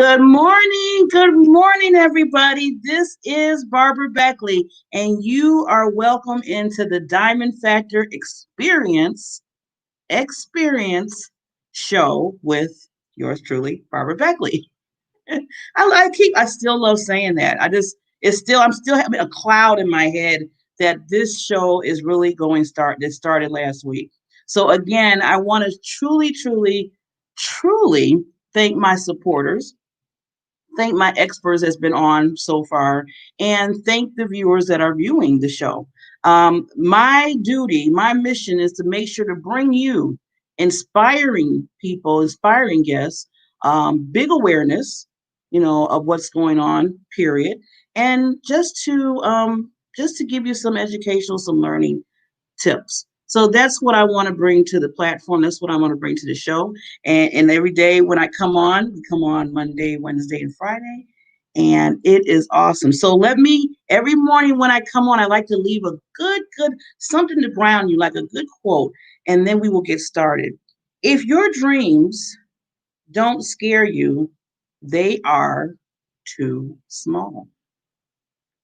Good morning, everybody. This is Barbara Beckley, and you are welcome into the Diamond Factor Experience show with yours truly, Barbara Beckley. I still love saying that. I'm still having a cloud in my head that this show is really going start that started last week. So again, I want to truly thank my supporters, thank my experts that's been on so far, and thank the viewers that are viewing the show. My mission is to make sure to bring you inspiring people, inspiring guests, big awareness, of what's going on. Period, and just to give you some educational, some learning tips. So that's what I want to bring to the platform. That's what I want to bring to the show. And every day when I come on, we come on Monday, Wednesday, and Friday. And it is awesome. So every morning when I come on, I like to leave a good, something to ground you, like a good quote. And then we will get started. If your dreams don't scare you, they are too small.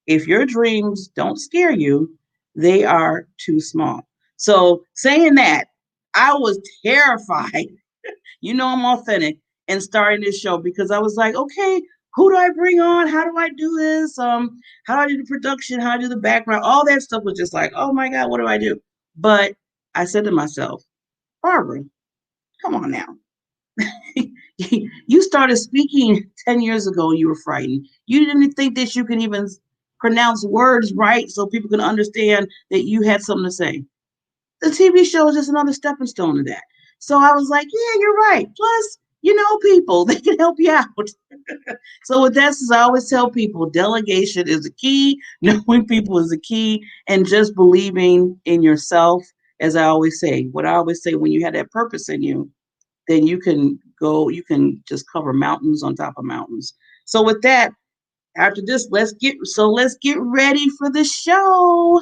If your dreams don't scare you, they are too small. So, saying that, I was terrified. I'm authentic and starting this show because I was like, okay, who do I bring on? How do I do this? How do I do the production? How do I do the background? All that stuff was just like, oh my God, what do I do? But I said to myself, Barbara, come on now. You started speaking 10 years ago and you were frightened. You didn't think that you can even pronounce words right so people can understand that you had something to say. The TV show is just another stepping stone to that. So I was like, yeah, you're right. Plus, you know people, they can help you out. So with that, as I always tell people, delegation is the key, knowing people is the key, and just believing in yourself. As I always say, what I always say, when you have that purpose in you, then you can just cover mountains on top of mountains. So with that, after this, let's get ready for the show.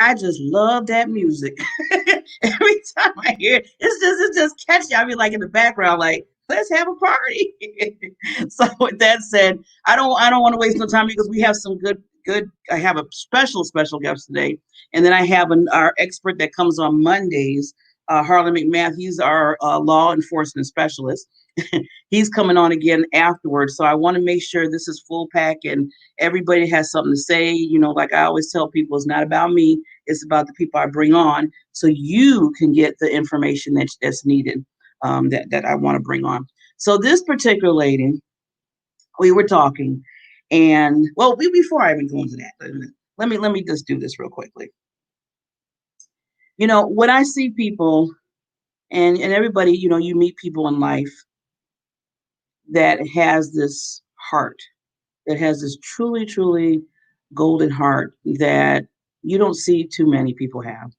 I just love that music. Every time I hear it, it's just catchy. I mean, like in the background, like let's have a party. So with that said, I don't want to waste no time because we have some good. I have a special guest today, and then I have our expert that comes on Mondays, Harlan McMath. He's our law enforcement specialist. He's coming on again afterwards. So I want to make sure this is full pack and everybody has something to say. Like I always tell people, it's not about me. It's about the people I bring on, so you can get the information that's needed, that I want to bring on. So this particular lady, we were talking, and well, before I even go into that, let me just do this real quickly. When I see people, and everybody, you meet people in life that has this heart, that has this truly golden heart that you don't see too many people have.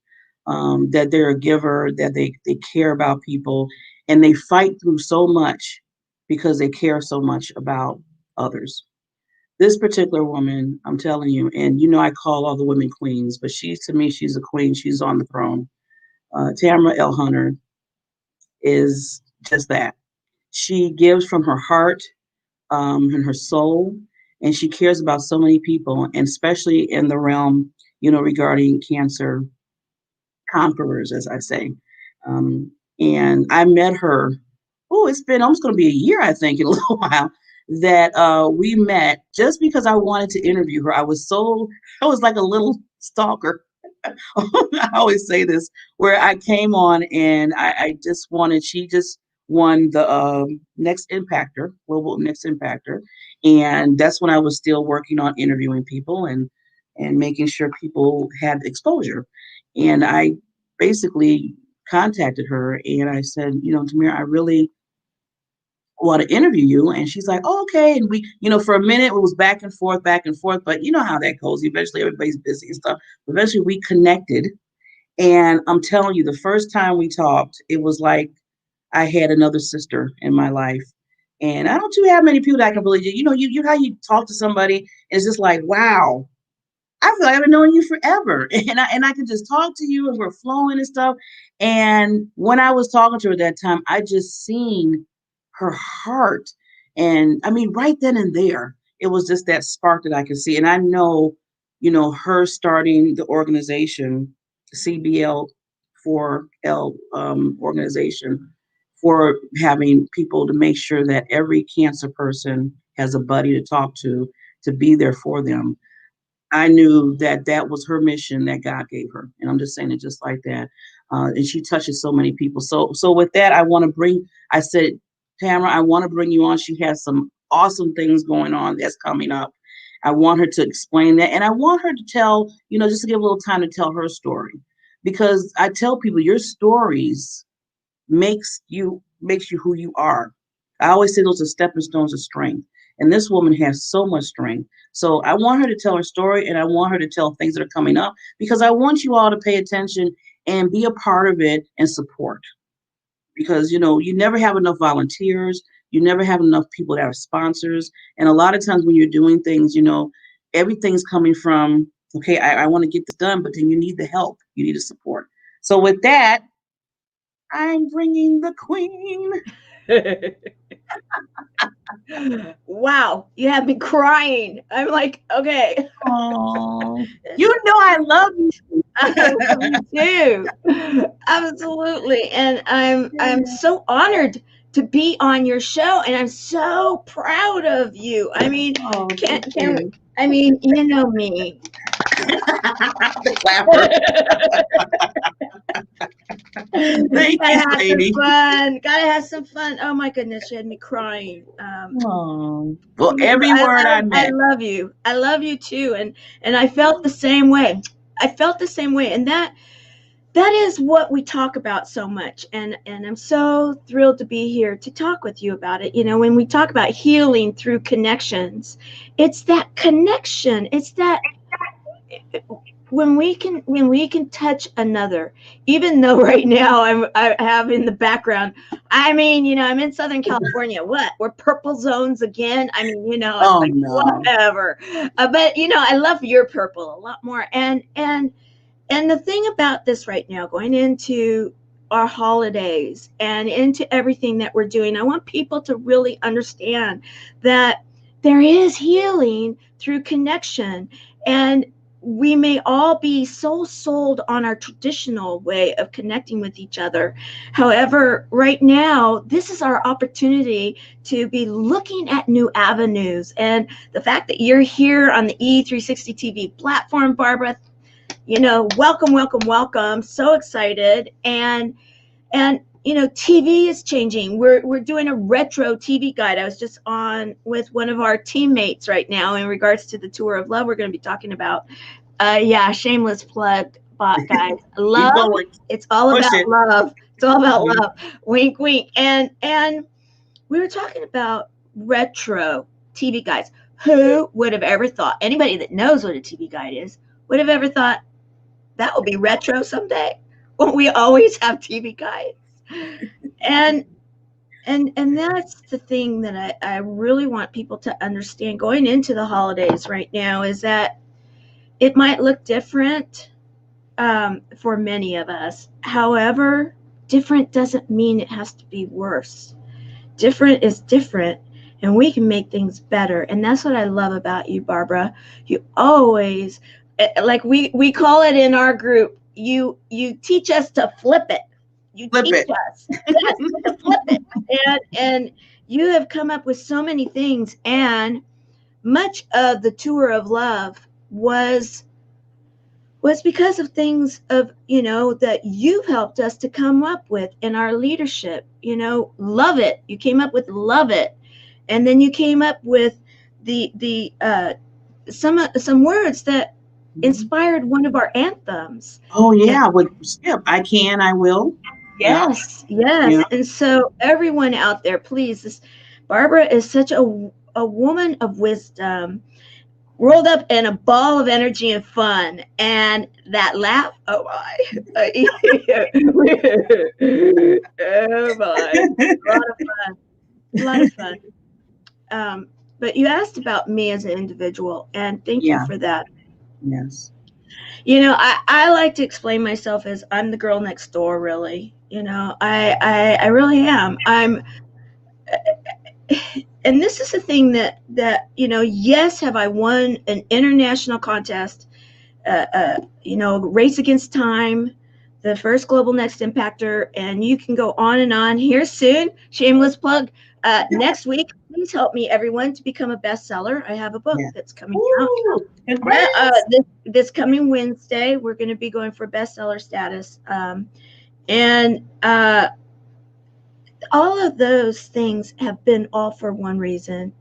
That they're a giver, that they care about people, and they fight through so much because they care so much about others. This particular woman, I'm telling you, and I call all the women queens, but to me, she's a queen. She's on the throne. Tamara L. Hunter is just that. She gives from her heart, and her soul, and she cares about so many people, and especially in the realm, regarding cancer conquerors, as I say. And I met her. Oh, it's been almost going to be a year, I think, in a little while. that we met just because I wanted to interview her. I was like a little stalker. I always say this, where I came on and I just wanted, she just won the Next Impactor, Global Next Impactor. And that's when I was still working on interviewing people and making sure people had exposure. And I basically contacted her and I said, Tamir, I really want to interview you. And she's like, oh, okay. And we, for a minute, it was back and forth. But you know how that goes. Eventually, everybody's busy and stuff. Eventually, we connected. And I'm telling you, the first time we talked, it was like I had another sister in my life. And I don't too have many people that I can really, you how you talk to somebody, and it's just like, wow, I feel like I've been knowing you forever. And I could just talk to you and we're flowing and stuff. And when I was talking to her that time, I just seen her heart. And I mean, right then and there, it was just that spark that I could see. And I know, her starting the organization, CBL 4L organization, for having people to make sure that every cancer person has a buddy to talk to be there for them. I knew that that was her mission that God gave her, and I'm just saying it just like that. And she touches so many people. So with that, I want to bring. I said, Tamara, I want to bring you on. She has some awesome things going on that's coming up. I want her to explain that, and I want her to tell, just to give a little time to tell her story, because I tell people your stories makes you who you are. I always say those are stepping stones of strength. And this woman has so much strength. So I want her to tell her story and I want her to tell things that are coming up because I want you all to pay attention and be a part of it and support. Because you never have enough volunteers, you never have enough people that are sponsors. And a lot of times when you're doing things, everything's coming from, okay, I want to get this done, but then you need the help, you need the support. So with that, I'm bringing the queen. Wow, you have me crying. I'm like, okay. Oh, I love you. I love you too. Absolutely. And I'm Yeah. so honored to be on your show and I'm so proud of you. I mean, Oh, can thank can you. I mean, you know me. The clapper. Thank Gotta you, have some Sadie. fun. Gotta have some fun. Oh my goodness, you had me crying. Oh, well, every word I I meant. love you. I love you too. And I felt the same way. I felt the same way. And that is what we talk about so much. And I'm so thrilled to be here to talk with you about it. When we talk about healing through connections, it's that connection. It's that when we can touch another, even though right now I have in the background, I mean, I'm in Southern California. What, we're purple zones again? I mean, it's Oh like no. whatever. But I love your purple a lot more. And the thing about this right now, going into our holidays and into everything that we're doing, I want people to really understand that there is healing through connection. And we may all be so sold on our traditional way of connecting with each other. However, right now, this is our opportunity to be looking at new avenues. And the fact that you're here on the E360 TV platform, Barbara, welcome, welcome, welcome. So excited. And TV is changing. We're doing a retro TV guide. I was just on with one of our teammates right now in regards to the tour of love we're going to be talking about. Yeah, shameless plug, guys. Keep Love. going. It's all Push about it. love. It's all about Mhm. love. Wink, wink. And we were talking about retro TV guides. Who would have ever thought? Anybody that knows what a TV guide is would have ever thought that will be retro someday. Won't we always have TV guides? And and that's the thing that I really want people to understand going into the holidays right now is that it might look different for many of us. However, different doesn't mean it has to be worse. Different is different, and we can make things better. And that's what I love about you, Barbara. You always, like we call it in our group, you teach us to flip it. You Flip teach it. us, yes, to flip it. And you have come up with so many things, and much of the tour of love was because of things of, that you've helped us to come up with in our leadership. Love it. You came up with love it, and then you came up with the some words that inspired one of our anthems. Oh And yeah, with Skip, I can, I will. Yeah, yes, yes. yeah. And so everyone out there, please, Barbara is such a woman of wisdom, rolled up in a ball of energy and fun. And that laugh, oh my, oh my, a lot of fun, a lot of fun. But you asked about me as an individual, and thank you Yeah, for that. yes. I like to explain myself as I'm the girl next door, really. I really am. And this is the thing that yes, have I won an international contest, Race Against Time, the first Global Next Impactor, and you can go on and on. Here soon, shameless plug, next week, please help me, everyone, to become a bestseller. I have a book Yeah. that's coming out. Ooh, congrats. This coming Wednesday, we're going to be going for bestseller status. And all of those things have been all for one reason.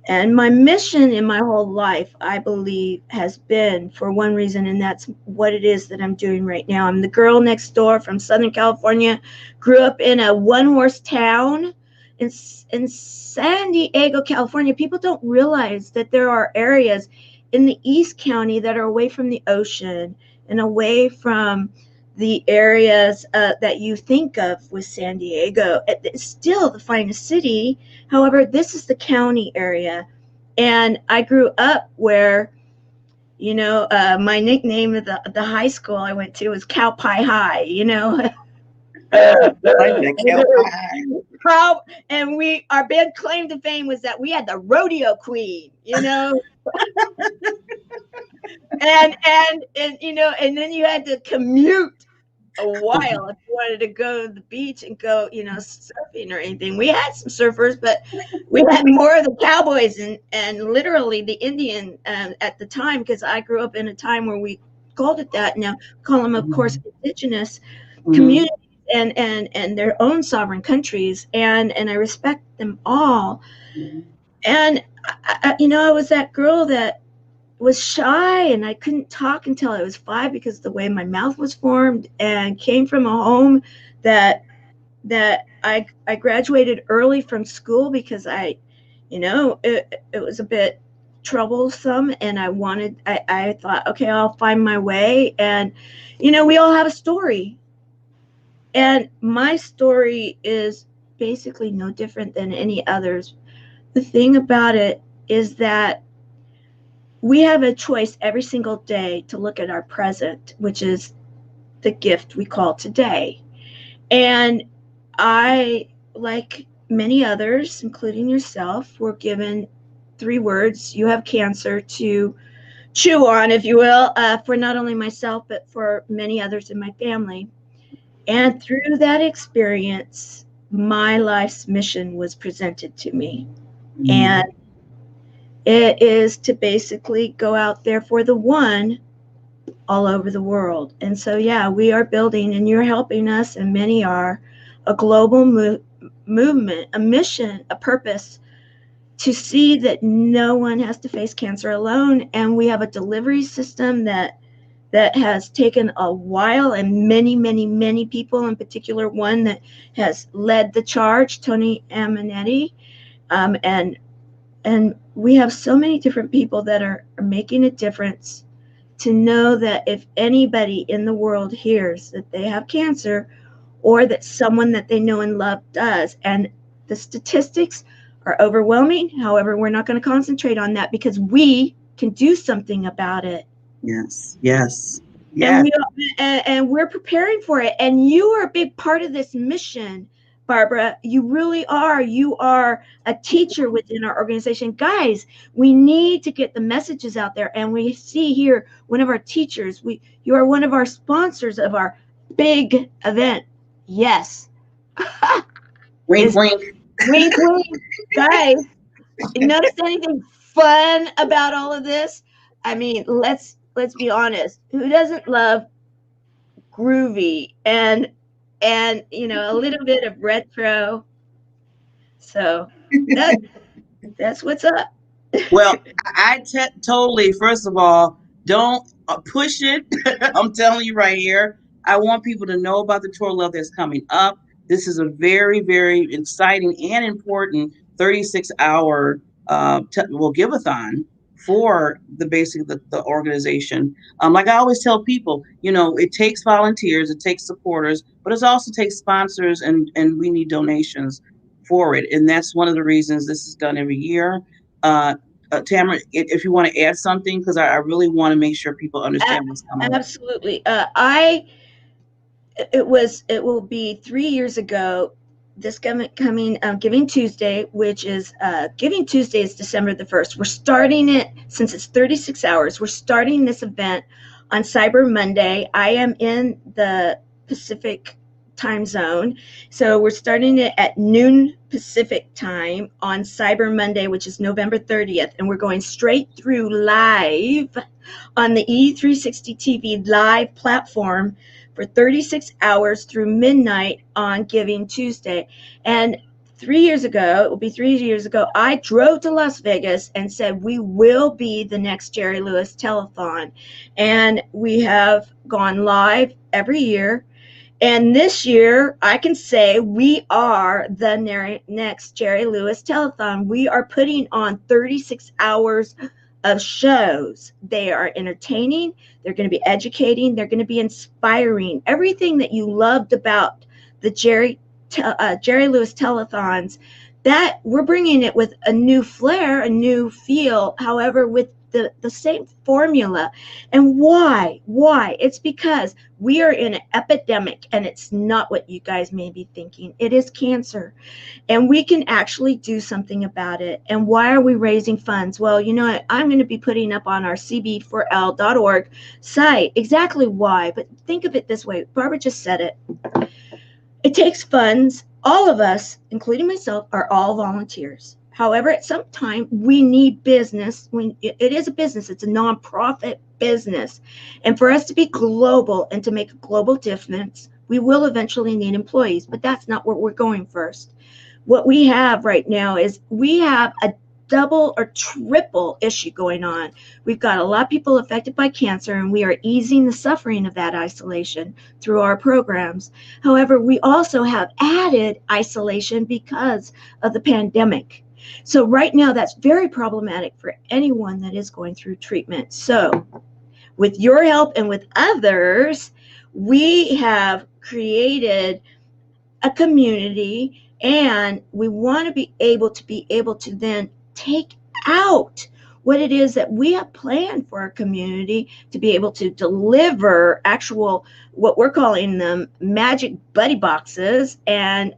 And my mission in my whole life, I believe, has been for one reason, and that's what it is that I'm doing right now. I'm the girl next door from Southern California, grew up in a one-horse town in San Diego, California. People don't realize that there are areas in the East County that are away from the ocean and away from the areas that you think of with San Diego. It's still the finest city. However, this is the county area. And I grew up where, my nickname at the high school I went to was Cow Pie High. Like that cow pie. And our big claim to fame was that we had the rodeo queen, and then you had to commute a while if you wanted to go to the beach and go, surfing or anything. We had some surfers, but we had more of the cowboys and literally the Indian at the time, because I grew up in a time where we called it that. Now call them, of course, indigenous communities and their own sovereign countries, and I respect them all. And I was that girl that was shy, and I couldn't talk until I was 5 because of the way my mouth was formed, and came from a home that I graduated early from school because it was a bit troublesome, and I thought, okay, I'll find my way. And we all have a story, and my story is basically no different than any others. The thing about it is that we have a choice every single day to look at our present, which is the gift we call today. And I, like many others, including yourself, were given 3 words: you have cancer, to chew on, if you will, for not only myself, but for many others in my family. And through that experience, my life's mission was presented to me. And it is to basically go out there for the one all over the world. And so, yeah, we are building, and you're helping us, and many are, a global movement, a mission, a purpose to see that no one has to face cancer alone. And we have a delivery system that has taken a while, and many, many, many people, in particular one that has led the charge, Tony Amanetti, and we have so many different people that are making a difference, to know that if anybody in the world hears that they have cancer, or that someone that they know and love does, and the statistics are overwhelming. However, we're not going to concentrate on that because we can do something about it. Yes, yes, And yes. we're preparing for it. And you are a big part of this mission, Barbara. You really are. You are a teacher within our organization. Guys, we need to get the messages out there. And we see here one of our teachers. You are one of our sponsors of our big event. Yes. Wink, wink. Wink, wink. Guys, you notice anything fun about all of this? I mean, let's be honest. Who doesn't love groovy and a little bit of retro? So that that's what's up. Well, totally, first of all, don't push it. I'm telling you right here. I want people to know about the tour love that's coming up. This is a very, very exciting and important 36-hour giveathon for the organization. Like I always tell people, it takes volunteers, it takes supporters, but it also takes sponsors, and we need donations for it. And that's one of the reasons this is done every year. Uh, Tamara, if you want to add something, because I really want to make sure people understand what's coming up. Absolutely. It will be 3 years ago this coming Giving Tuesday, which is Giving Tuesday is December the 1st. We're starting it, since it's 36 hours, we're starting this event on Cyber Monday. I am in the Pacific time zone, so we're starting it at noon Pacific time on Cyber Monday, which is November 30th, and we're going straight through live on the E360 TV live platform for 36 hours through midnight on Giving Tuesday. And 3 years ago, it will be 3 years ago, I drove to Las Vegas and said, we will be the next Jerry Lewis Telethon. And we have gone live every year. And this year, I can say we are the next Jerry Lewis Telethon. We are putting on 36 hours of shows. They are entertaining, they're going to be educating, they're going to be inspiring. Everything that you loved about the Jerry Lewis telethons, that we're bringing it with a new flair, a new feel, however, with the same formula. And why? It's because we are in an epidemic, and it's not what you guys may be thinking. It is cancer, and we can actually do something about it. And why are we raising funds? Well, I'm going to be putting up on our cb4l.org site exactly why, but think of it this way. Barbara just said it. It takes funds. All of us, including myself, are all volunteers. However, at some time, we need business. It is a business. It's a nonprofit business. And for us to be global and to make a global difference, we will eventually need employees, but that's not where we're going first. What we have right now is we have a double or triple issue going on. We've got a lot of people affected by cancer, and we are easing the suffering of that isolation through our programs. However, we also have added isolation because of the pandemic. So right now, that's very problematic for anyone that is going through treatment. So with your help and with others, we have created a community, and we want to be able to then take out what it is that we have planned for our community, to be able to deliver actual, what we're calling them, magic buddy boxes. And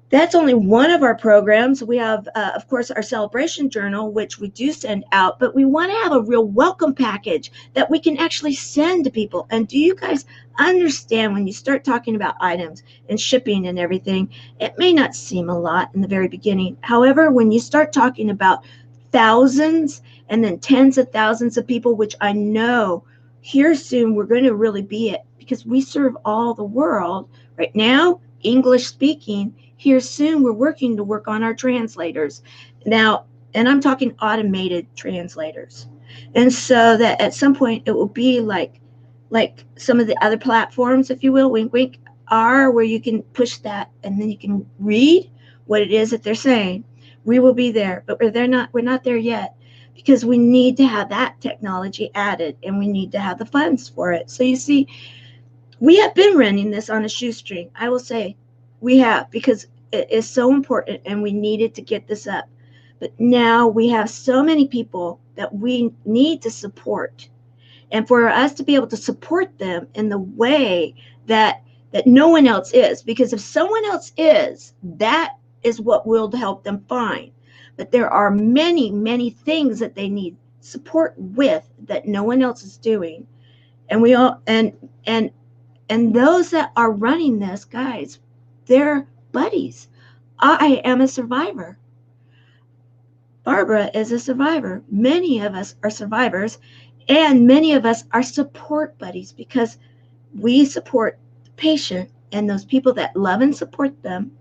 that's only one of our programs. We have, of course, our celebration journal, which we do send out, but we want to have a real welcome package that we can actually send to people. And do you guys understand, when you start talking about items and shipping and everything, it may not seem a lot in the very beginning. However, when you start talking about thousands and then tens of thousands of people, which I know here soon we're going to really be it, because we serve all the world right now, English speaking. Here soon, we're working to work on our translators now, and I'm talking automated translators. And so that at some point it will be like some of the other platforms, if you will, wink, wink, are where you can push that and then you can read what it is that they're saying. We will be there, but we're not there yet, because we need to have that technology added, and we need to have the funds for it. So you see, we have been running this on a shoestring. I will say we have, because it is so important and we needed to get this up. But now we have so many people that we need to support. And for us to be able to support them in the way that no one else is, because if someone else is, that is what will help them find. But there are many, many things that they need support with that no one else is doing. And we all, and those that are running this, guys, they're buddies. I am a survivor. Barbara is a survivor. Many of us are survivors, and many of us are support buddies because we support the patient and those people that love and support them,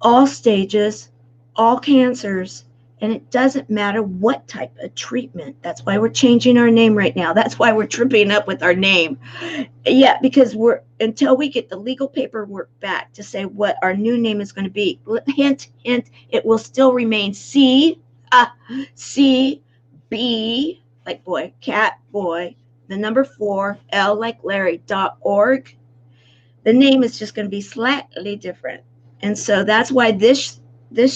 all stages, all cancers, and it doesn't matter what type of treatment. That's why we're changing our name right now. That's why we're tripping up with our name. Yeah, because until we get the legal paperwork back to say what our new name is going to be. Hint, hint, it will still remain CB, like boy, cat, boy, the number 4, L like Larry.org. The name is just going to be slightly different. And so that's why this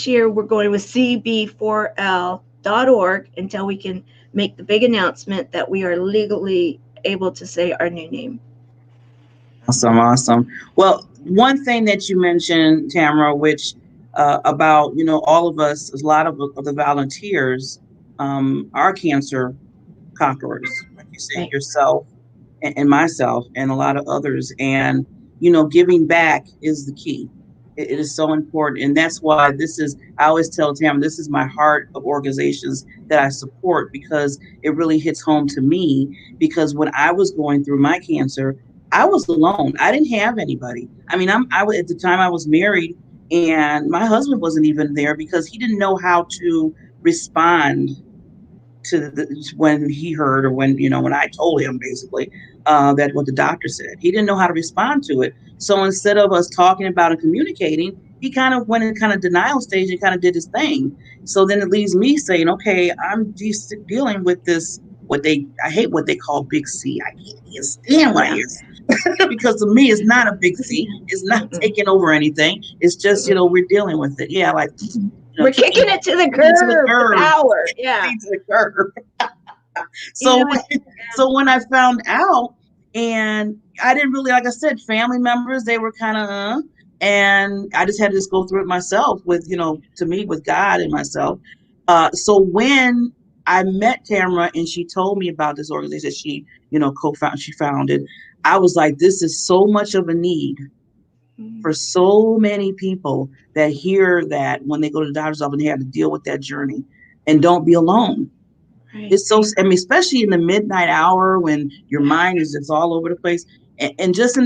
year we're going with cb4l.org until we can make the big announcement that we are legally able to say our new name. Awesome, awesome. Well, one thing that you mentioned, Tamara, which about, all of us, a lot of the volunteers are cancer conquerors, like you say, Right. yourself and myself and a lot of others. And, giving back is the key. It is so important. And that's why I always tell Tamara, this is my heart of organizations that I support, because it really hits home to me. Because when I was going through my cancer, I was alone. I didn't have anybody. I mean, at the time I was married, and my husband wasn't even there because he didn't know how to respond to when he heard, or when I told him basically that what the doctor said. He didn't know how to respond to it. So instead of us talking about and communicating, he kind of went in kind of denial stage and kind of did his thing. So then it leaves me saying, okay, I'm dealing with this. I hate what they call big C. I can't stand what I hear. Because to me, it's not a big C. It's not taking over anything. It's just, we're dealing with it. Yeah, like we're kicking it to the curb. The power. Yeah. To the curb. So when I found out, and I didn't really, like I said, family members, they were kind of, and I just had to go through it myself with, to me, with God and myself. So when I met Tamara and she told me about this organization she, she founded, I was like, this is so much of a need for so many people that hear that when they go to the doctor's office, they have to deal with that journey, and don't be alone. Right. It's so, especially in the midnight hour when your mind is just all over the place, and just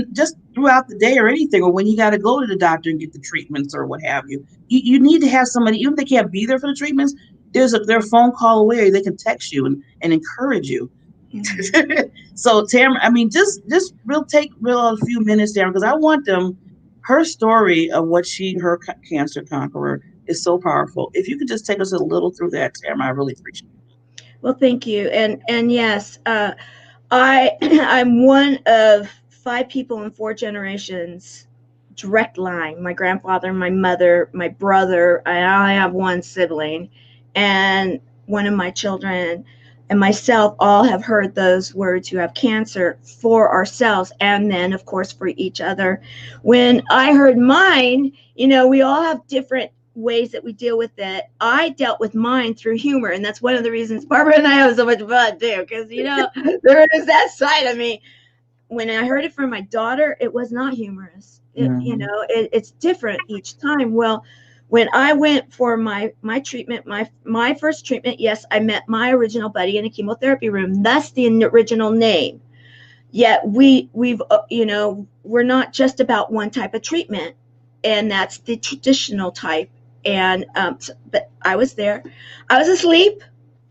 throughout the day or anything, or when you got to go to the doctor and get the treatments or what have you, you need to have somebody, even if they can't be there for the treatments, they're a phone call away, or they can text you and encourage you. Mm-hmm. So Tamara, I mean, just take a few minutes, Tamara, because I want her story of what her cancer conqueror is so powerful. If you could just take us a little through that, Tamara, I really appreciate it. Well, thank you. And yes, I'm one of 5 people in 4 generations, direct line. My grandfather, my mother, my brother, I have 1 sibling, and one of my children and myself all have heard those words, you have cancer, for ourselves, and then of course for each other. When I heard mine, we all have different ways that we deal with it. I dealt with mine through humor, and that's one of the reasons Barbara and I have so much fun too, because there is that side of me. When I heard it from my daughter, it was not humorous. It's different each time. Well, when I went for my treatment, my first treatment, yes, I met my original buddy in a chemotherapy room. That's the original name. Yet we're not just about one type of treatment, and that's the traditional type. And but I was there, I was asleep,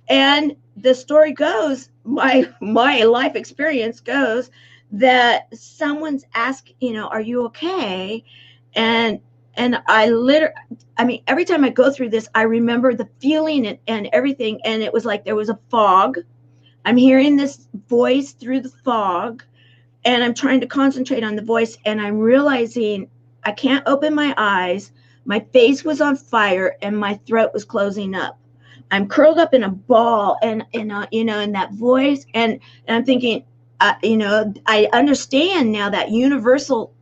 and the story goes, my life experience goes, that someone's asked, are you okay? And every time I go through this, I remember the feeling and everything, and it was like there was a fog. I'm hearing this voice through the fog, and I'm trying to concentrate on the voice, and I'm realizing I can't open my eyes. My face was on fire, and my throat was closing up. I'm curled up in a ball, and in that voice, and I'm thinking, I understand now that universal,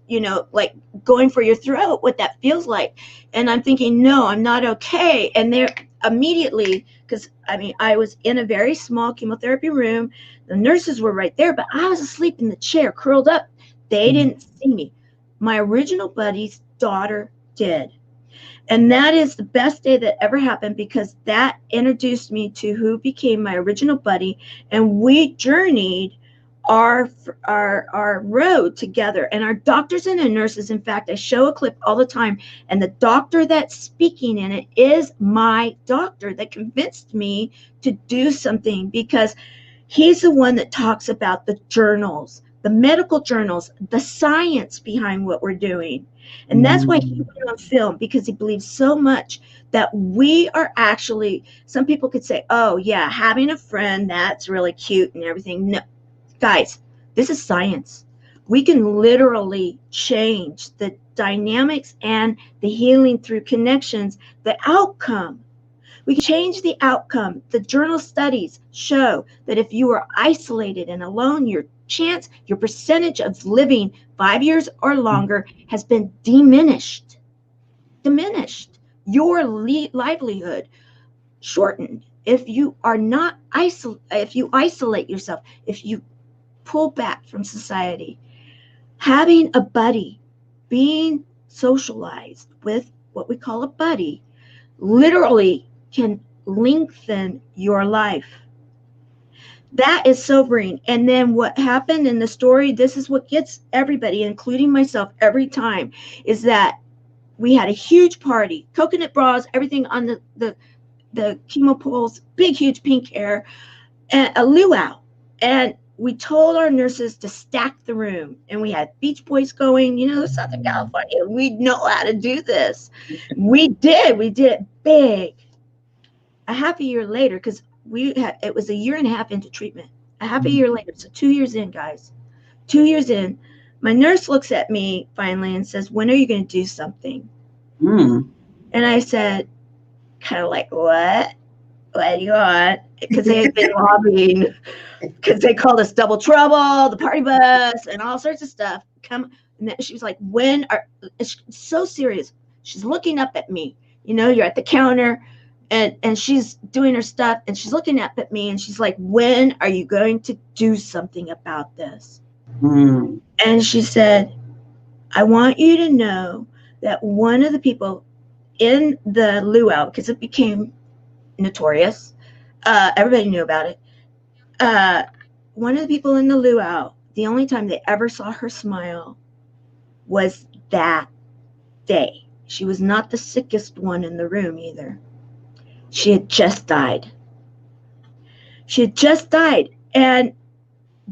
like going for your throat, what that feels like. And I'm thinking, no, I'm not okay. And there immediately, because I was in a very small chemotherapy room. The nurses were right there, but I was asleep in the chair, curled up. They didn't see me. My original buddy's daughter did. And that is the best day that ever happened, because that introduced me to who became my original buddy. And we journeyed our road together. And our doctors and our nurses, in fact, I show a clip all the time. And the doctor that's speaking in it is my doctor that convinced me to do something, because he's the one that talks about the journals, the medical journals, the science behind what we're doing. And that's why he went on film, because he believes so much that we are actually, some people could say, oh, yeah, having a friend, that's really cute and everything. No, guys, this is science. We can literally change the dynamics and the healing through connections, the outcome. We can change the outcome. The journal studies show that if you are isolated and alone, your percentage of living 5 years or longer has been diminished. Diminished. Your livelihood shortened. If you are not if you isolate yourself, if you pull back from society, having a buddy, being socialized with what we call a buddy, literally can lengthen your life. That is sobering. And then what happened in the story, this is what gets everybody, including myself, every time, is that we had a huge party, coconut bras, everything on the chemo poles, big, huge pink hair, and a luau. And we told our nurses to stack the room, and we had Beach Boys going, Southern California. We know how to do this. We did it big. A half a year later, because it was a year and a half into treatment. A half a year later, so 2 years in, guys. 2 years in, my nurse looks at me finally and says, when are you going to do something? And I said, kind of like, what? What do you want? Because they had been lobbying, because they called us Double Trouble, the party bus, and all sorts of stuff. And then she was like, it's so serious. She's looking up at me. You're at the counter, and she's doing her stuff, and she's looking up at me, and she's like, when are you going to do something about this? And she said, I want you to know that one of the people in the luau, because it became notorious, everybody knew about it. One of the people in the luau, the only time they ever saw her smile was that day. She was not the sickest one in the room either. She had just died. And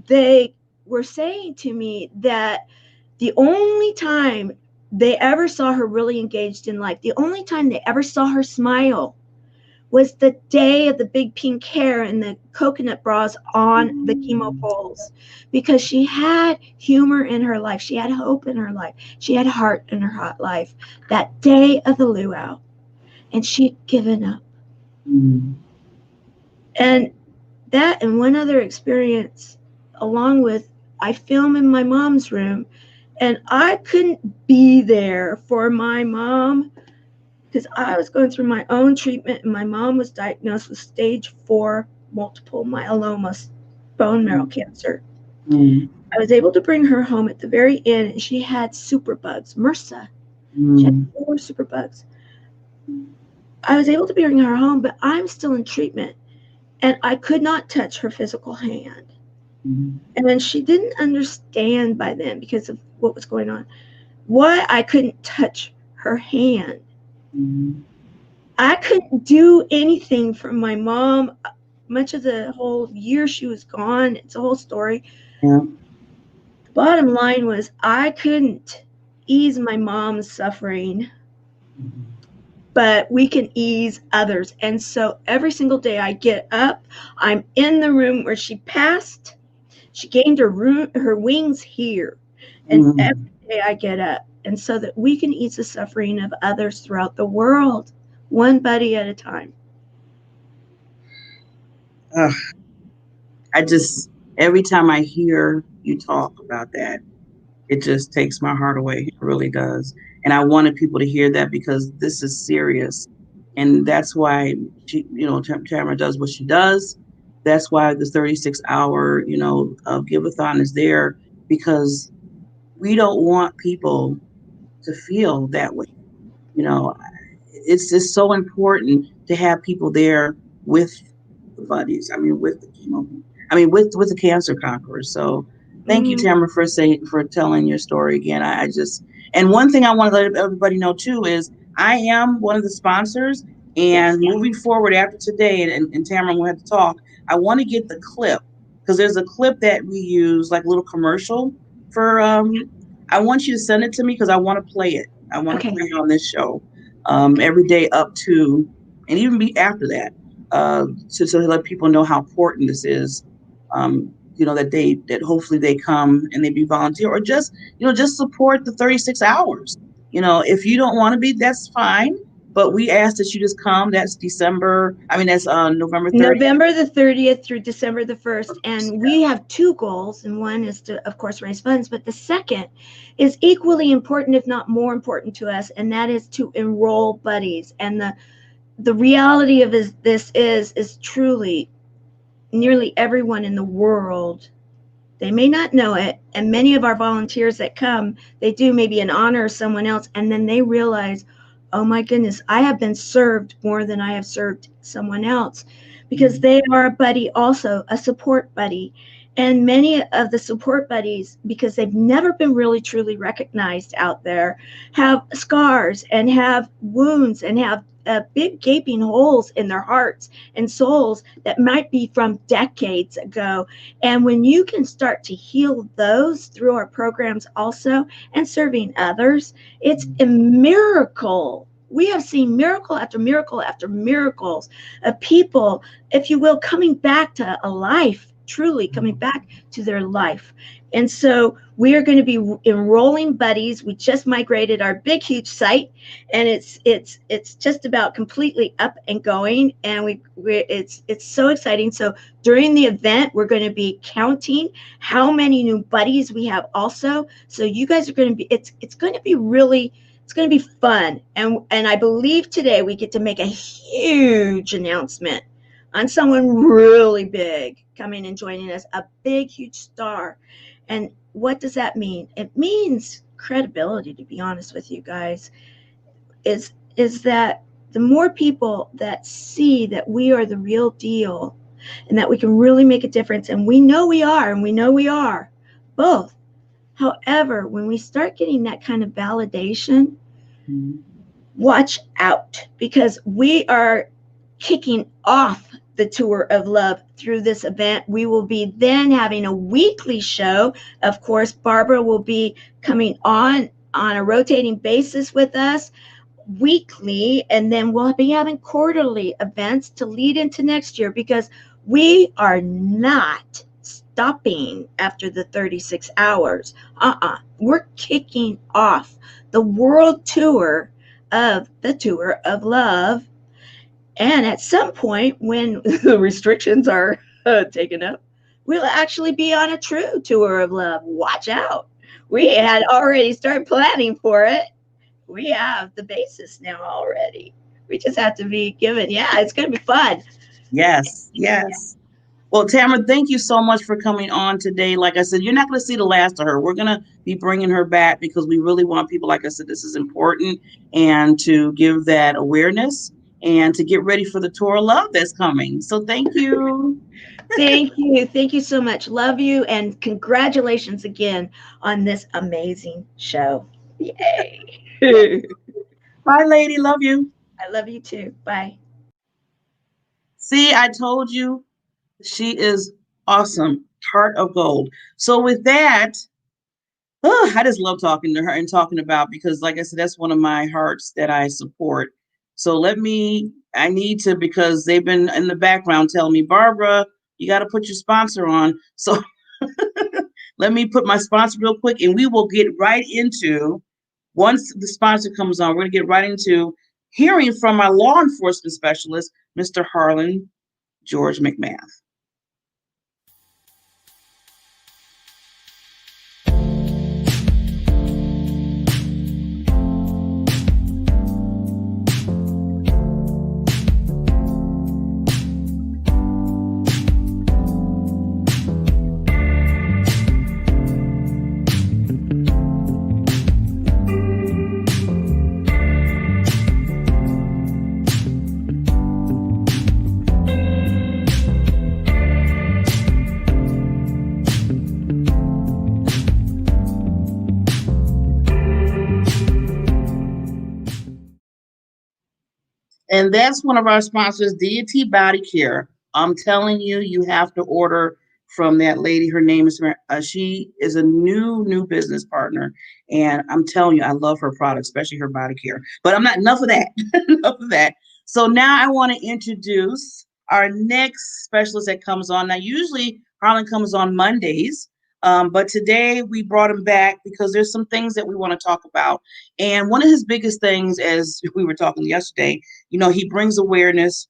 they were saying to me that the only time they ever saw her really engaged in life, the only time they ever saw her smile, was the day of the big pink hair and the coconut bras on the chemo poles, because she had humor in her life. She had hope in her life. She had heart in her hot life that day of the luau, and she'd given up. And that and one other experience, along with, I film in my mom's room, and I couldn't be there for my mom because I was going through my own treatment, and my mom was diagnosed with stage 4 multiple myeloma, bone marrow cancer. I was able to bring her home at the very end, and she had superbugs, MRSA. She had 4 superbugs. I was able to bring her home, but I'm still in treatment, and I could not touch her physical hand. And then she didn't understand by then, because of what was going on, why I couldn't touch her hand. I couldn't do anything for my mom much of the whole year she was gone. It's a whole story. The bottom line was, I couldn't ease my mom's suffering, but we can ease others. And so every single day I get up, I'm in the room where she passed. She gained her wings here. And every day I get up, and so that we can ease the suffering of others throughout the world, one buddy at a time. Every time I hear you talk about that, it just takes my heart away. It really does. And I wanted people to hear that, because this is serious. And that's why Tamara does what she does. That's why the 36-hour, Give-a-thon is there, because we don't want people to feel that way. it's just so important to have people there with the buddies. I mean, with the chemo, with the cancer conquerors. So thank you, Mm, Tamara, for telling your story again. I just, and one thing I want to let everybody know too is I am one of the sponsors, yes. and moving forward after today, and Tamara, we'll have to talk. I want to get the clip because there's a clip that we use, like a little commercial for. I want you to send it to me because I want to play it. I want to Okay. play it on this show every day up to, and even be after that, to let people know how important this is. That hopefully they come and they be volunteer, or just support the 36 hours. If you don't want to be, that's fine. But we ask that you just come. That's November 30th. November the 30th through December the 1st. And we have two goals. And one is to, of course, raise funds. But the second is equally important, if not more important to us. And that is to enroll buddies. And the reality of this is truly nearly everyone in the world, they may not know it, and many of our volunteers that come, they do maybe an honor of someone else, and then they realize, oh my goodness, I have been served more than I have served someone else, because they are a buddy, also a support buddy. And many of the support buddies, because they've never been really truly recognized out there, have scars and have wounds and have big gaping holes in their hearts and souls that might be from decades ago. And when you can start to heal those through our programs also, and serving others, it's a miracle. We have seen miracle after miracle after miracles of people, if you will, coming back to a life, truly coming back to their life. And so we are going to be enrolling buddies. We just migrated our big, huge site, and it's just about completely up and going. And it's so exciting. So during the event, we're going to be counting how many new buddies we have also. So you guys are going to be, it's going to be really, it's going to be fun. And I believe today we get to make a huge announcement on someone really big coming and joining us, a big, huge star. And what does that mean? It means credibility, to be honest with you guys, is that the more people that see that we are the real deal and that we can really make a difference, and we know we are both. However, when we start getting that kind of validation, watch out, because we are kicking off the tour of love through this event. We will be then having a weekly show. Of course, Barbara will be coming on a rotating basis with us weekly, and then we'll be having quarterly events to lead into next year, because we are not stopping after the 36 hours. We're kicking off the world tour of the Tour of Love. And at some point, when the restrictions are taken up, we'll actually be on a true tour of love. Watch out. We had already started planning for it. We have the basis now already. We just have to be given. Yeah, it's going to be fun. Yes. Well, Tamara, thank you so much for coming on today. Like I said, you're not going to see the last of her. We're going to be bringing her back because we really want people, like I said, this is important, and to give that awareness and to get ready for the Tour of Love that's coming. So thank you. Thank you. Thank you so much. Love you. And congratulations again on this amazing show. Yay. Bye, lady. Love you. I love you too. Bye. See, I told you, she is awesome. Heart of gold. So with that, I just love talking to her and talking about, because like I said, that's one of my hearts that I support. So I need to, because they've been in the background telling me, Barbara, you got to put your sponsor on. So let me put my sponsor real quick, and we will get right into, once the sponsor comes on, we're going to get right into hearing from our law enforcement specialist, Mr. Harlan George McMath. And that's one of our sponsors, Deity Body Care. I'm telling you, you have to order from that lady. Her name is, she is a new business partner. And I'm telling you, I love her product, especially her body care. But I'm not, enough of that. Enough of that. So now I want to introduce our next specialist that comes on. Now, usually Harlan comes on Mondays. But today we brought him back because there's some things that we want to talk about. And one of his biggest things, as we were talking yesterday, he brings awareness,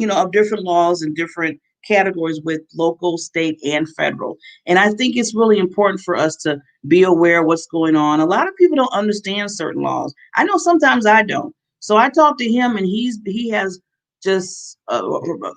of different laws and different categories with local, state, and federal. And I think it's really important for us to be aware of what's going on. A lot of people don't understand certain laws. I know sometimes I don't. So I talked to him, and he has just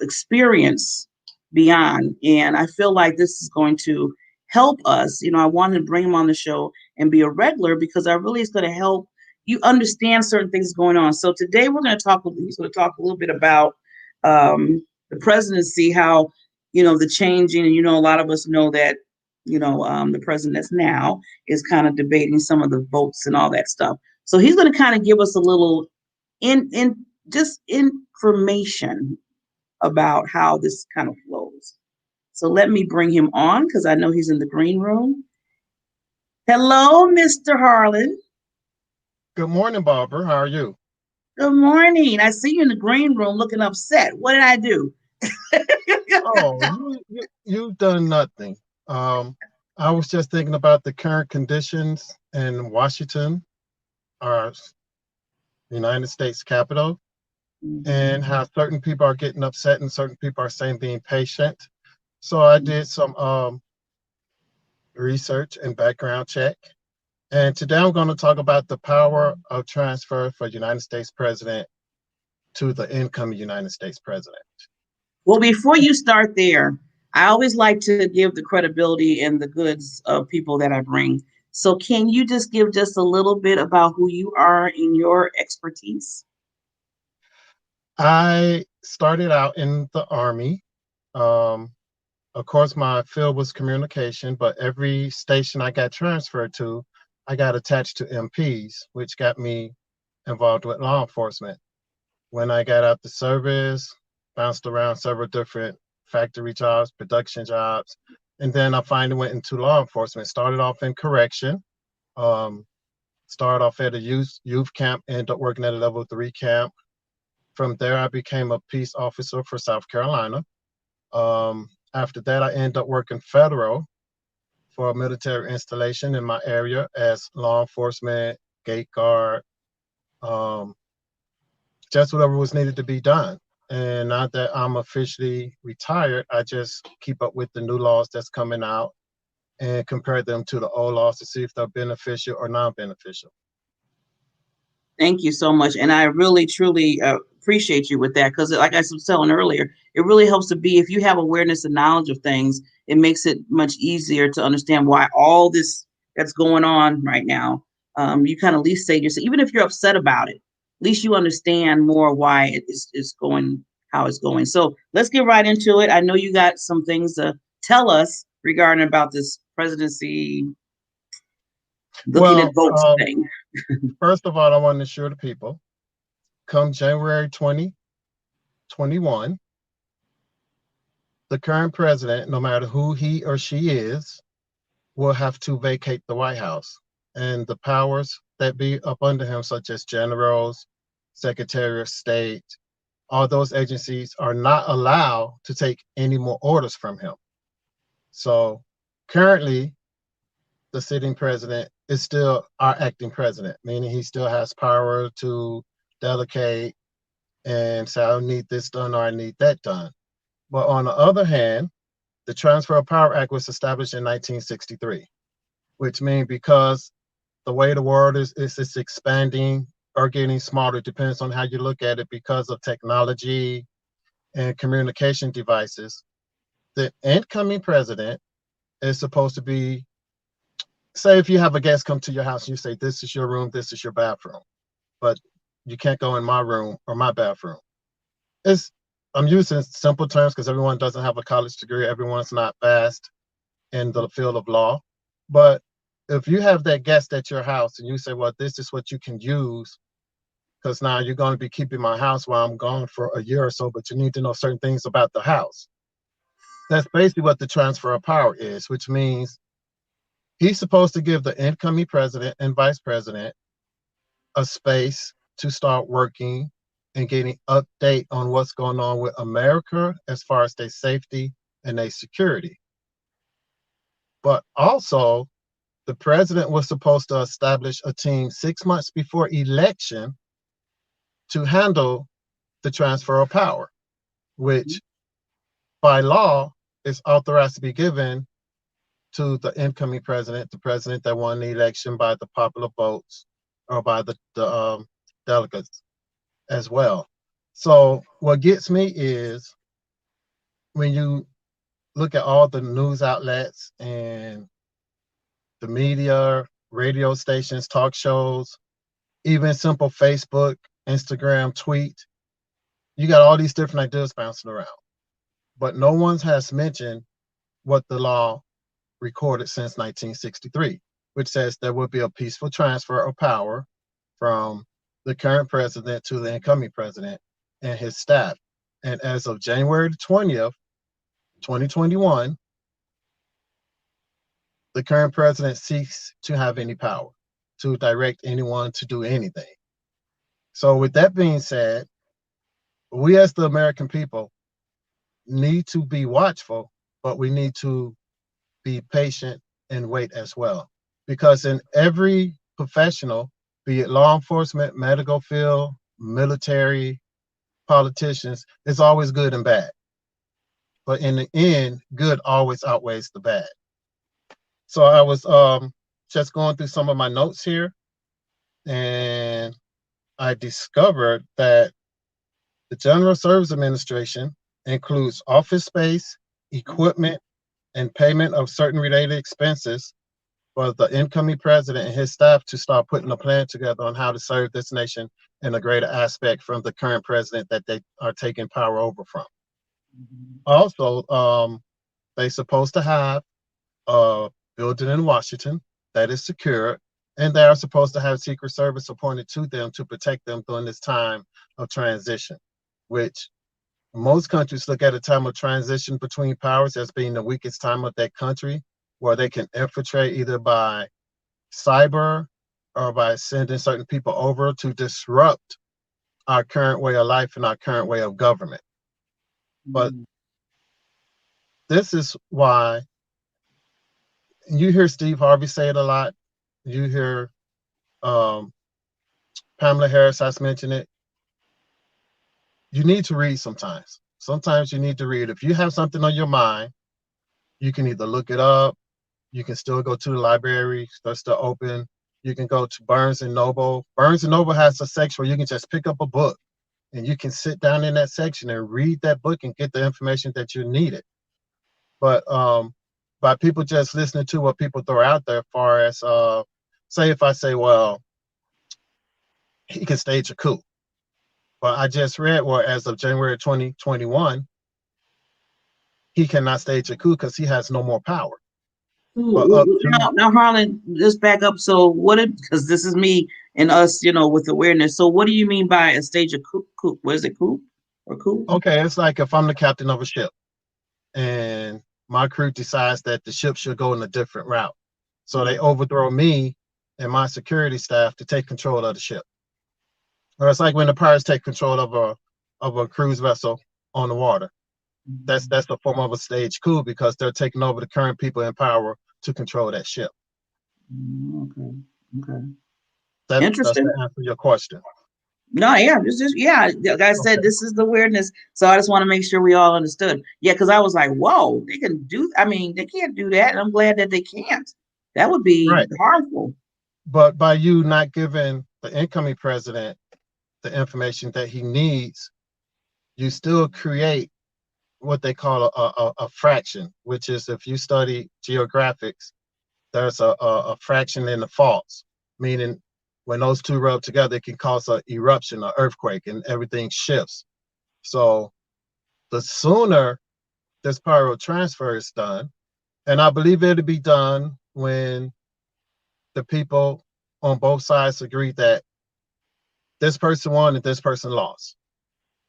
experience beyond. And I feel like this is going to help us. I wanted to bring him on the show and be a regular because I really is going to help you understand certain things going on. So today he's going to talk a little bit about the presidency, how, the changing, and, a lot of us know that, the president that's now is kind of debating some of the votes and all that stuff. So he's going to kind of give us a little just information about how this kind of flows. So let me bring him on because I know he's in the green room. Hello, Mr. Harlan. Good morning, Barbara. How are you? Good morning. I see you in the green room looking upset. What did I do? Oh, you've done nothing. I was just thinking about the current conditions in Washington, our United States Capitol, and how certain people are getting upset and certain people are saying being patient. So I did some research and background check. And today I'm going to talk about the power of transfer for United States president to the incoming United States president. Well, before you start there, I always like to give the credibility and the goods of people that I bring. So can you just give just a little bit about who you are in your expertise? I started out in the Army. Of course, my field was communication, but every station I got transferred to, I got attached to MPs, which got me involved with law enforcement. When I got out the service, bounced around several different factory jobs, production jobs, and then I finally went into law enforcement. Started off in correction, started off at a youth camp, ended up working at a level 3 camp. From there, I became a peace officer for South Carolina. After that, I ended up working federal for a military installation in my area as law enforcement, gate guard, just whatever was needed to be done. And now that I'm officially retired, I just keep up with the new laws that's coming out and compare them to the old laws to see if they're beneficial or non-beneficial. Thank you so much. And I really, truly appreciate you with that because, like I was telling earlier, it really helps to be, if you have awareness and knowledge of things, it makes it much easier to understand why all this that's going on right now, you kind of at least say to yourself, even if you're upset about it, at least you understand more why it's going, how it's going. So let's get right into it. I know you got some things to tell us regarding about this presidency, looking at votes thing. First of all, I want to assure the people, come January 2021, the current president, no matter who he or she is, will have to vacate the White House. And the powers that be up under him, such as generals, secretary of state, all those agencies are not allowed to take any more orders from him. So currently, the sitting president is still our acting president, meaning he still has power to delegate and say, I need this done or I need that done. But on the other hand, the Transfer of Power Act was established in 1963, which means because the way the world is it's expanding or getting smarter, depends on how you look at it, because of technology and communication devices, the incoming president is supposed to be, say if you have a guest come to your house, you say, this is your room, this is your bathroom, but you can't go in my room or my bathroom. I'm using simple terms because everyone doesn't have a college degree. Everyone's not vast in the field of law. But if you have that guest at your house and you say, well, this is what you can use because now you're going to be keeping my house while I'm gone for a year or so, but you need to know certain things about the house. That's basically what the transfer of power is, which means he's supposed to give the incoming president and vice president a space to start working and getting update on what's going on with America as far as their safety and their security. But also, the president was supposed to establish a team 6 months before election to handle the transfer of power, which by law is authorized to be given to the incoming president, the president that won the election by the popular votes or by the delegates as well. So what gets me is when you look at all the news outlets and the media, radio stations, talk shows, even simple Facebook, Instagram, tweet, you got all these different ideas bouncing around. But no one has mentioned what the law recorded since 1963, which says there will be a peaceful transfer of power from the current president to the incoming president and his staff. And as of January 20th, 2021, the current president ceased to have any power to direct anyone to do anything. So with that being said, we as the American people need to be watchful, but we need to be patient and wait as well. Because in every professional, be it law enforcement, medical field, military, politicians, it's always good and bad. But in the end, good always outweighs the bad. So I was just going through some of my notes here, and I discovered that the General Services Administration includes office space, equipment, and payment of certain related expenses for the incoming president and his staff to start putting a plan together on how to serve this nation in a greater aspect from the current president that they are taking power over from. Also, they're supposed to have a building in Washington that is secure, and they are supposed to have Secret Service appointed to them to protect them during this time of transition, which most countries look at a time of transition between powers as being the weakest time of that country, where they can infiltrate either by cyber or by sending certain people over to disrupt our current way of life and our current way of government. But this is why you hear Steve Harvey say it a lot. You hear Pamela Harris has mentioned it. You need to read sometimes. Sometimes you need to read. If you have something on your mind, you can either look it up. You can still go to the library. They're still open. You can go to Barnes and Noble. Barnes and Noble has a section where you can just pick up a book and you can sit down in that section and read that book and get the information that you needed. But by people just listening to what people throw out there, as far as say if I say, well, he can stage a coup. But I just read where as of January 2021, he cannot stage a coup because he has no more power. Now, Harlan, just back up. So what, because this is me and us, with awareness. So what do you mean by a stage of coup? What is it, coup or coup? Okay, it's like if I'm the captain of a ship and my crew decides that the ship should go in a different route. So they overthrow me and my security staff to take control of the ship. Or it's like when the pirates take control of a cruise vessel on the water. That's the form of a stage coup because they're taking over the current people in power to control that ship. Okay. Interesting. That's to answer your question. No, yeah, like I said, this is the weirdness. So I just want to make sure we all understood. Yeah, because I was like, whoa, they can do. I mean, they can't do that, and I'm glad that they can't. That would be harmful. But by you not giving the incoming president the information that he needs, you still create what they call a fraction, which is if you study geographics, there's a fraction in the faults, meaning when those two rub together, it can cause an eruption, an earthquake, and everything shifts. So the sooner this power transfer is done, and I believe it'll be done when the people on both sides agree that this person won and this person lost.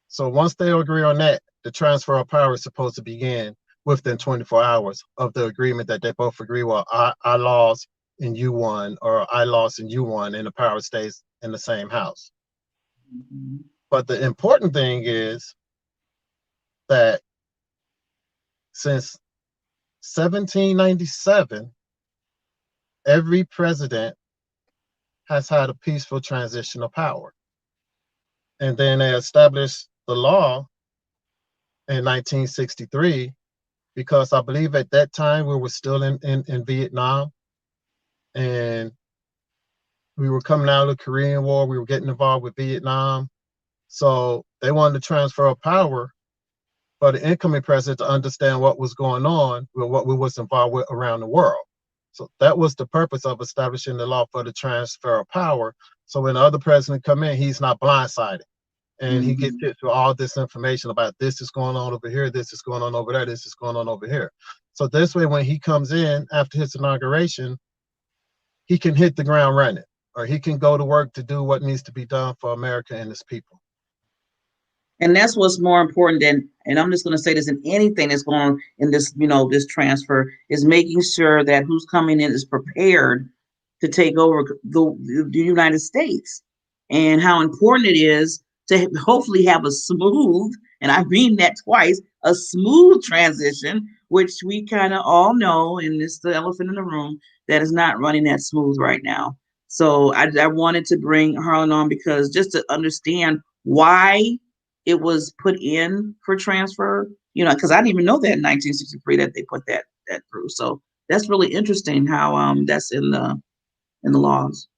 So once they agree on that, the transfer of power is supposed to begin within 24 hours of the agreement that they both agree, well, I lost and you won, or I lost and you won, and the power stays in the same house. Mhm. But the important thing is that since 1797, every president has had a peaceful transition of power. And then they established the law in 1963, because I believe at that time we were still in Vietnam, and we were coming out of the Korean War, we were getting involved with Vietnam. So they wanted to transfer of power for the incoming president to understand what was going on with what we was involved with around the world. So that was the purpose of establishing the law for the transfer of power. So when the other president come in, he's not blindsided. And he gets hit through all this information about this is going on over here, this is going on over there, this is going on over here. So this way, when he comes in after his inauguration, he can hit the ground running, or he can go to work to do what needs to be done for America and its people. And that's what's more important than, and I'm just going to say this, in anything that's going on in this, this transfer, is making sure that who's coming in is prepared to take over the United States, and how important it is to hopefully have a smooth, and I mean that twice, a smooth transition, which we kind of all know, and it's the elephant in the room, that is not running that smooth right now. So I wanted to bring Harlan on, because just to understand why it was put in for transfer, because I didn't even know that in 1963 that they put that through. So that's really interesting how that's in the laws.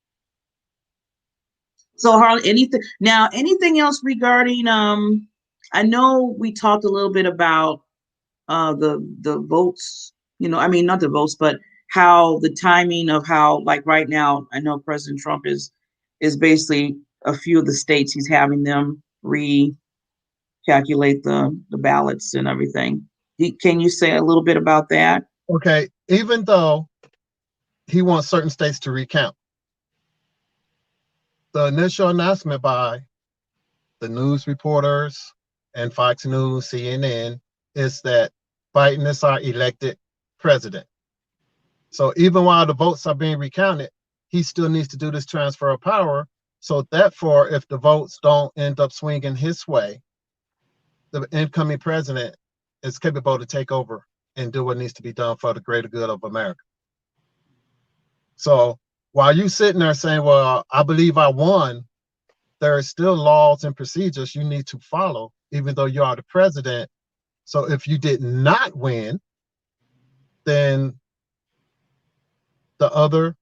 So Harlan, anything else regarding I know we talked a little bit about the votes, I mean not the votes, but how the timing of how, like right now, I know President Trump is basically a few of the states, he's having them calculate the ballots and everything. Can you say a little bit about that? Okay, even though he wants certain states to recount, the initial announcement by the news reporters and Fox News, CNN, is that Biden is our elected president. So even while the votes are being recounted, he still needs to do this transfer of power. So therefore, if the votes don't end up swinging his way, the incoming president is capable to take over and do what needs to be done for the greater good of America. So while you sitting there saying, well, I believe I won, there are still laws and procedures you need to follow, even though you are the president. So if you did not win, then the other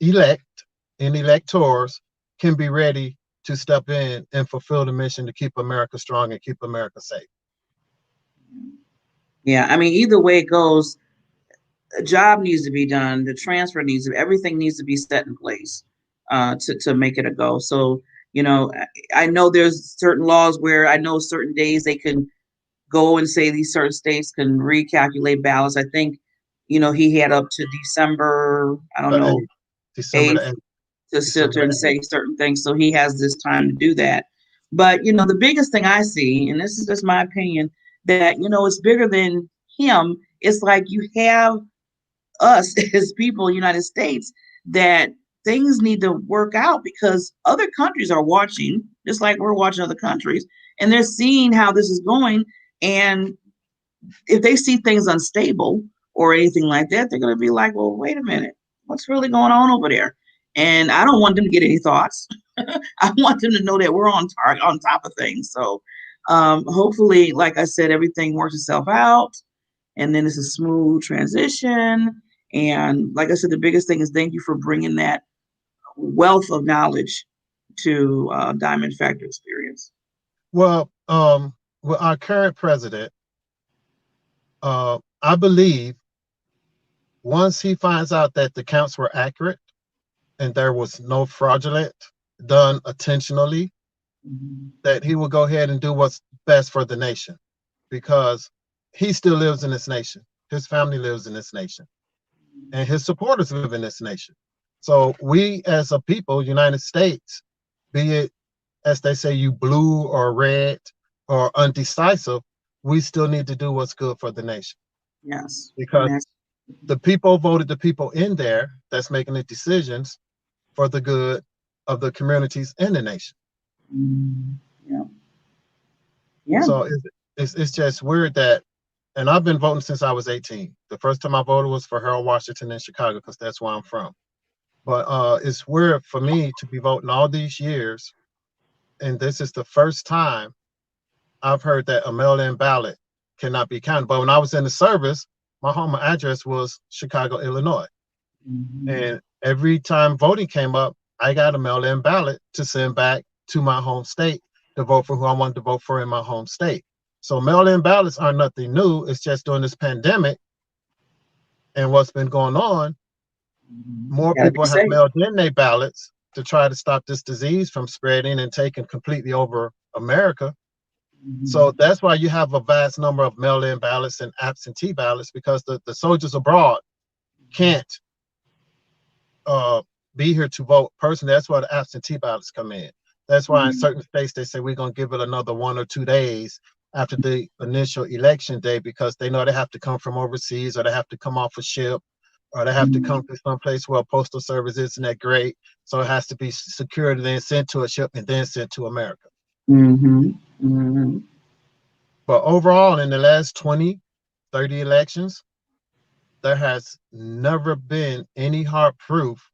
elect and electors can be ready to step in and fulfill the mission to keep America strong and keep America safe. Yeah, I mean, either way it goes, a job needs to be done. The transfer everything needs to be set in place to make it a go. So, I know there's certain laws where I know certain days they can go and say these certain states can recalculate ballots. I think, he had up to December, I don't know, December 8th the 8th. to sit there and say certain things. So he has this time to do that. But, the biggest thing I see, and this is just my opinion, that, it's bigger than him. It's like you have us as people, United States, that things need to work out, because other countries are watching, just like we're watching other countries, and they're seeing how this is going. And if they see things unstable or anything like that, they're going to be like, well, wait a minute, what's really going on over there? And I don't want them to get any thoughts. I want them to know that we're on top of things. So hopefully, like I said, everything works itself out, and then it's a smooth transition. And like I said, the biggest thing is thank you for bringing that wealth of knowledge to Diamond Factor Experience. Well, with our current president, I believe once he finds out that the counts were accurate and there was no fraudulent done intentionally, that he will go ahead and do what's best for the nation, because he still lives in this nation. His family lives in this nation, and his supporters live in this nation. So we as a people, United States, be it as they say, you blue or red or undecisive, we still need to do what's good for the nation. Yes. Because the people voted the people in there that's making the decisions for the good of the communities in the nation. Yeah. Yeah. So it's just weird that, and I've been voting since I was 18. The first time I voted was for Harold Washington in Chicago because that's where I'm from. But it's weird for me to be voting all these years, and this is the first time I've heard that a mail-in ballot cannot be counted. But when I was in the service, my home address was Chicago, Illinois. And every time voting came up, I got a mail-in ballot to send back to my home state to vote for who I wanted to vote for in my home state. So mail-in ballots are nothing new. It's just during this pandemic and what's been going on, more people have mailed in their ballots to try to stop this disease from spreading and taking completely over America. So that's why you have a vast number of mail-in ballots and absentee ballots, because the soldiers abroad can't be here to vote personally. That's why the absentee ballots come in. That's why in certain states they say we're going to give it another 1 or 2 days after the initial election day, because they know they have to come from overseas, or they have to come off a ship, or they have to come to some place where postal service isn't that great. So it has to be secured and then sent to a ship and then sent to America. But overall, in the last 20, 30 elections, there has never been any hard proof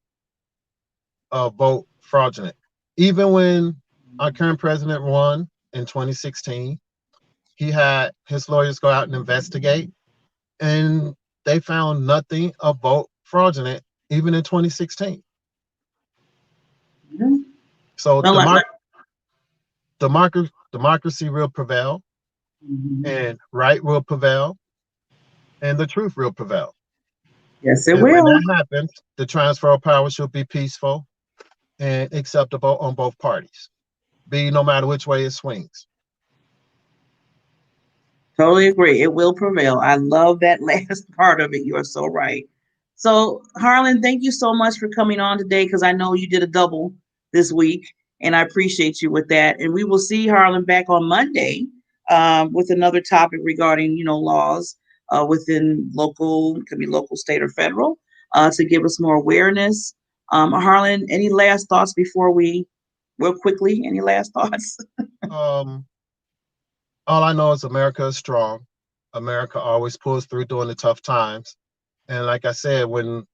of vote fraudulent. Even when our current president won in 2016, he had his lawyers go out and investigate, and they found nothing of vote fraudulent, even in 2016. So democracy will prevail, and right will prevail, and the truth will prevail. Yes, it and will. When that happens, the transfer of power should be peaceful and acceptable on both parties, be no matter which way it swings. Totally agree. It will prevail. I love that last part of it. You are so right. So, Harlan, thank you so much for coming on today, because I know you did a double this week, and I appreciate you with that. And we will see Harlan back on Monday with another topic regarding, laws within local, could be local, state, or federal, to give us more awareness. Harlan, any last thoughts before we, real quickly, any last thoughts? All I know is America is strong. America always pulls through during the tough times. And like I said, when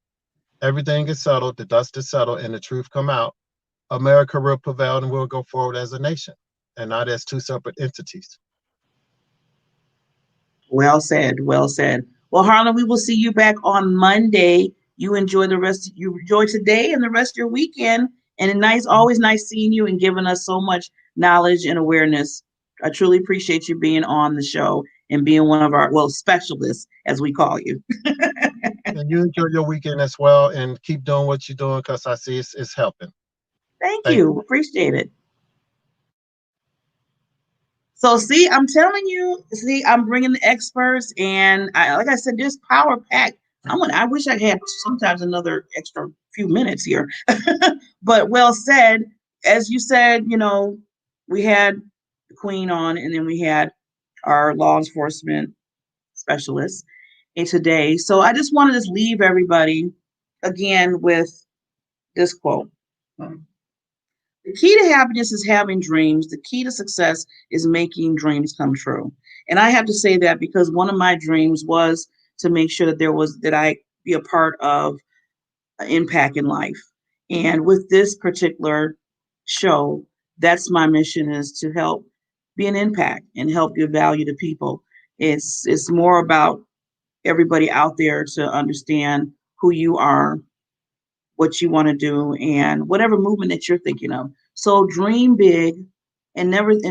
everything is settled, the dust is settled, and the truth come out, America will prevail and we'll go forward as a nation and not as two separate entities. Well said. Well said. Well, Harlan, we will see you back on Monday. You enjoy today and the rest of your weekend. And always nice seeing you and giving us so much knowledge and awareness. I truly appreciate you being on the show and being one of our, specialists, as we call you. And you enjoy your weekend as well, and keep doing what you're doing, because I see it's helping. Thank you. Appreciate it. So see, I'm telling you, I'm bringing the experts, and like I said, this power pack. I wish I had sometimes another extra few minutes here, but well said. As you said, we had the Queen on, and then we had our law enforcement specialists today. So I just wanted to leave everybody again with this quote. The key to happiness is having dreams. The key to success is making dreams come true. And I have to say that because one of my dreams was to make sure that I be a part of an impact in life. And with this particular show, that's my mission, is to help be an impact and help give value to people. It's more about everybody out there to understand who you are, what you want to do, and whatever movement that you're thinking of. So dream big and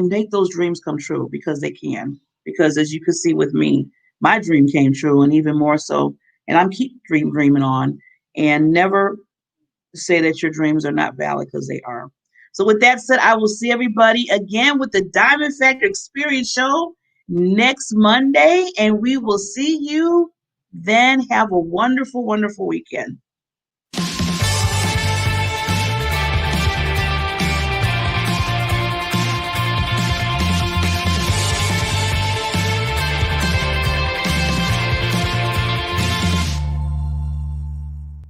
make those dreams come true, because they can. Because as you can see with me, my dream came true, and even more so. And I'm keep dreaming on, and never say that your dreams are not valid, because they are. So with that said, I will see everybody again with the Diamond Factor Experience Show next Monday, and we will see you then. Have a wonderful, wonderful weekend.